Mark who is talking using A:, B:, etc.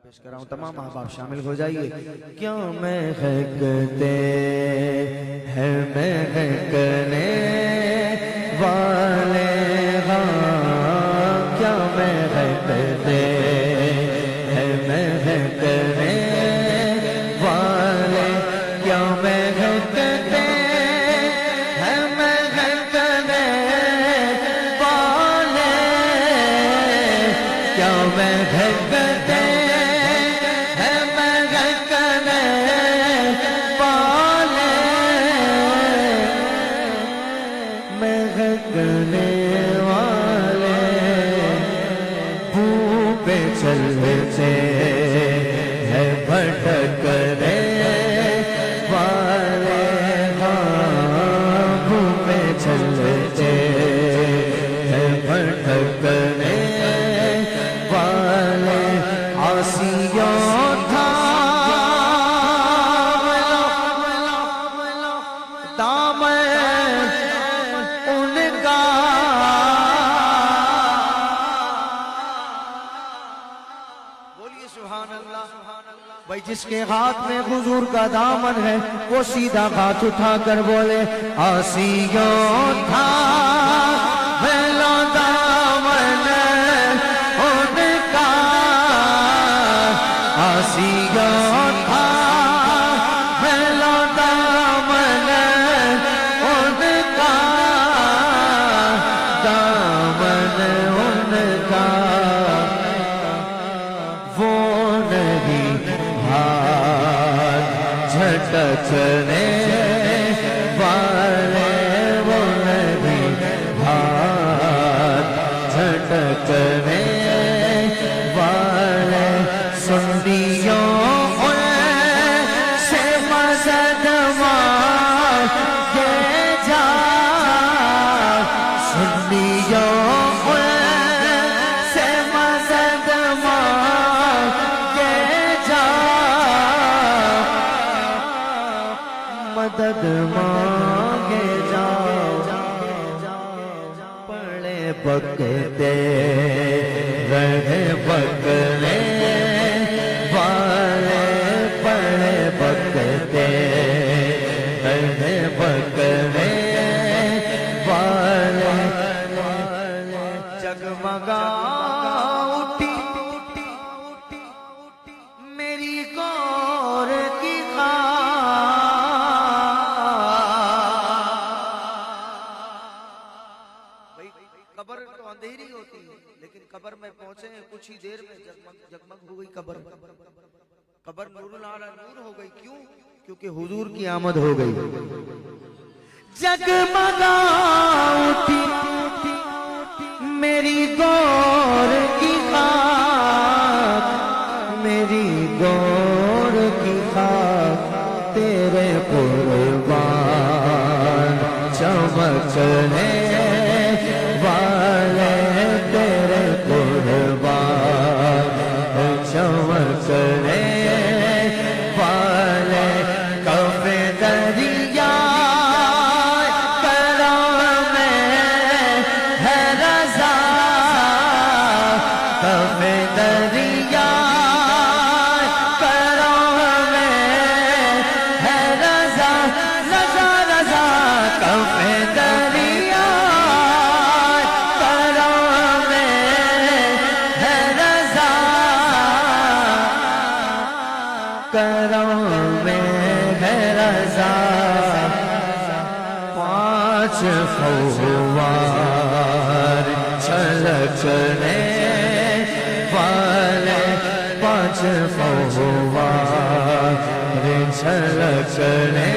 A: پیش کر رہا ہوں، تمام احباب شامل ہو جائیے۔ کیا مہکتے ہیں مہکنے والے ہاں، کیا مہکتے ہیں مہکنے والے، کیا مہکتے ہیں مہکنے والے، کیا مہکتے چلتے ہیں بھٹکنے والے ہاں، گھومے چلتے ہیں بھٹکنے والے، عاصیوں تھا دامن ان کا، بھائی جس کے ہاتھ میں حضور کا دامن ہے وہ سیدھا ہاتھ اٹھا کر بولے عاصیوں تھا بھلا دامن ان کا، عاصیوں تھا بھلا دامن ان کا، دامن ان کا وہ نہیں جھٹکنے والے، وہ نہیں ہاتھ جھٹکنے والے، سنیوں سے مزد مار کے جا، سنیوں سے مزد مار کے جا، مدد مانگے جاؤ، پڑے بکتے رہے بکنے والے، پڑے بکتے رہے بکنے والے، جگمگا اٹھی میری گور کی قبر تو اندھیری ہوتی ہے، لیکن قبر میں پہنچے ہیں کچھ ہی دیر میں جگمگ ہو گئی قبر، قبر نور علی نور ہو گئی، کیوں؟ کیونکہ حضور کی آمد ہو گئی۔ جگمگا اٹھی میری گور کی خاک، میری گور کی خاک، تیرے قربان چمکنے والے، تیرے قربان چمکنے والے، کف دریا کرم میں ہے رضا، کف دریا کرم میں ہے رضا، رضا رضا، کف دریا کرم میں ہے رضا، پانچ فوار چھلکنے والے، پانچ فوار چھلکنے